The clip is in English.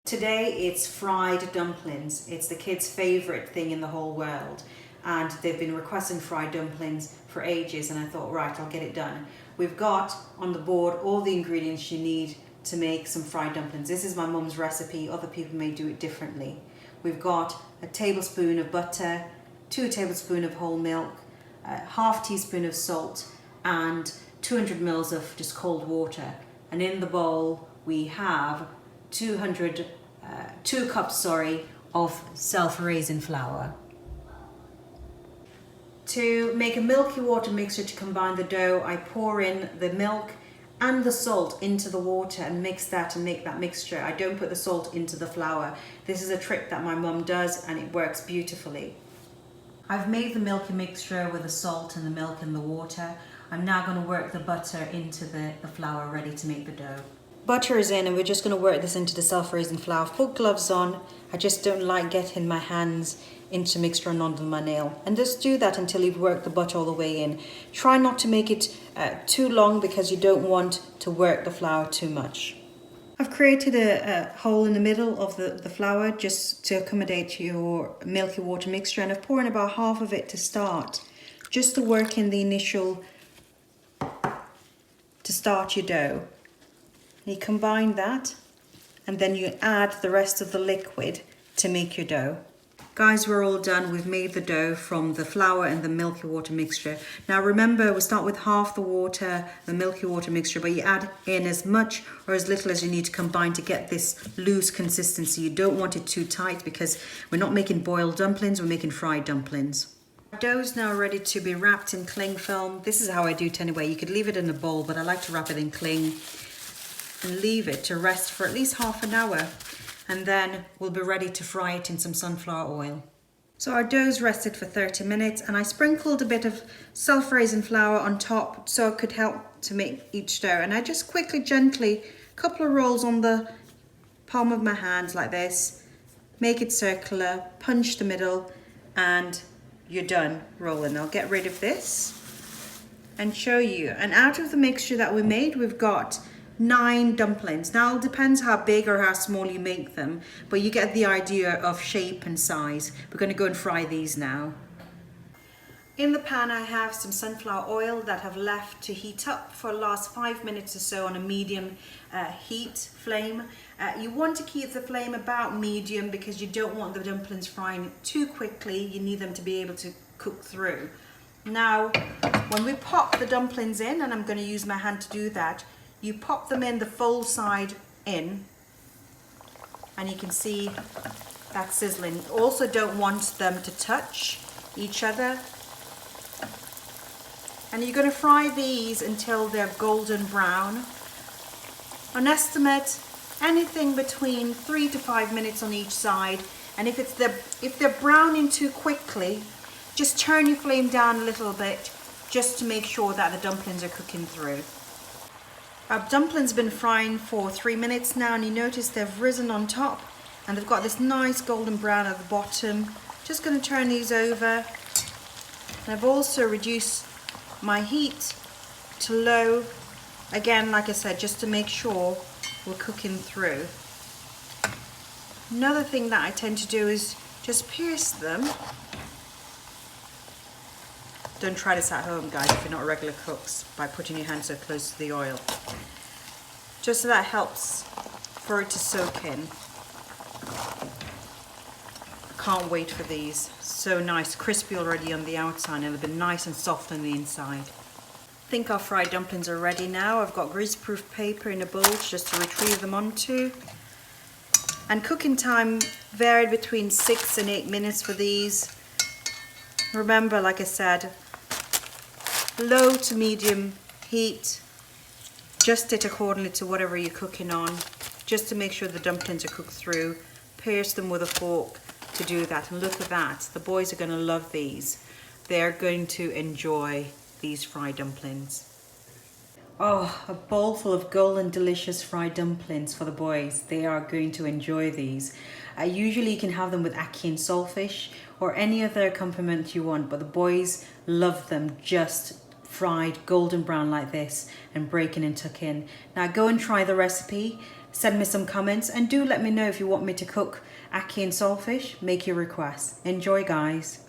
Today it's fried dumplings. It's the kids' favourite thing in the whole world, and they've been requesting fried dumplings for ages, and I thought, right, I'll get it done. We've got on the board all the ingredients you need to make some fried dumplings. This is my mum's recipe. Other people may do it differently. We've got a tablespoon of butter, 2 tablespoons of whole milk, a half teaspoon of salt, and 200 mils of just cold water. And in the bowl we have 2 cups of self-raising flour. To make a milky water mixture to combine the dough, I pour in the milk and the salt into the water and mix that and make that mixture. I don't put the salt into the flour. This is a trick that my mum does and it works beautifully. I've made the milky mixture with the salt and the milk and the water. I'm now going to work the butter into the flour ready to make the dough. Butter is in and we're just going to work this into the self-raising flour. I've put gloves on. I just don't like getting my hands into mixture and under my nail. And just do that until you've worked the butter all the way in. Try not to make it too long because you don't want to work the flour too much. I've created a hole in the middle of the flour just to accommodate your milky water mixture, and I've poured in about half of it to start, just to work in the initial, to start your dough. You combine that and then you add the rest of the liquid to make your dough. Guys, we're all done. We've made the dough from the flour and the milky water mixture. Now remember, we start with half the water, the milky water mixture, but you add in as much or as little as you need to combine to get this loose consistency. You don't want it too tight because we're not making boiled dumplings, we're making fried dumplings. Our dough is now ready to be wrapped in cling film. This is how I do it anyway. You could leave it in a bowl, but I like to wrap it in cling and leave it to rest for at least half an hour, and then we'll be ready to fry it in some sunflower oil. So our dough's rested for 30 minutes and I sprinkled a bit of self-raising flour on top so it could help to make each dough, and I just quickly, gently, a couple of rolls on the palm of my hands like this, make it circular, punch the middle, and you're done rolling. I'll get rid of this and show you. And out of the mixture that we made, we've got 9 dumplings. Now it depends how big or how small you make them, but you get the idea of shape and size. We're going to go and fry these now. In the pan I have some sunflower oil that I've left to heat up for the last 5 minutes or so on a medium heat flame. You want to keep the flame about medium because you don't want the dumplings frying too quickly. You need them to be able to cook through. Now when we pop the dumplings in, and I'm going to use my hand to do that, you pop them in the full side in, and you can see that sizzling. You also don't want them to touch each other. And you're going to fry these until they're golden brown. On estimate, anything between 3 to 5 minutes on each side. And if they're browning too quickly, just turn your flame down a little bit just to make sure that the dumplings are cooking through. Our dumplings have been frying for 3 minutes now, and you notice they've risen on top and they've got this nice golden brown at the bottom. Just going to turn these over, and I've also reduced my heat to low, again like I said, just to make sure we're cooking through. Another thing that I tend to do is just pierce them. Don't try this at home, guys, if you're not regular cooks, by putting your hand so close to the oil. Just so that helps for it to soak in. I can't wait for these. So nice, crispy already on the outside, and they've been nice and soft on the inside. I think our fried dumplings are ready now. I've got greaseproof paper in a bowl just to retrieve them onto. And cooking time varied between 6 and 8 minutes for these. Remember, like I said, low to medium heat. Adjust it accordingly to whatever you're cooking on, just to make sure the dumplings are cooked through. Pierce them with a fork to do that, and look at that. The boys are going to love these. They're going to enjoy these fried dumplings. Oh, a bowl full of golden delicious fried dumplings for the boys. They are going to enjoy these. Usually you can have them with ackee and salt fish or any other accompaniment you want, but the boys love them just fried, golden brown like this, and breaking and tuck in. Now go and try the recipe, send me some comments, and do let me know if you want me to cook ackee and saltfish. Make your requests. Enjoy, guys.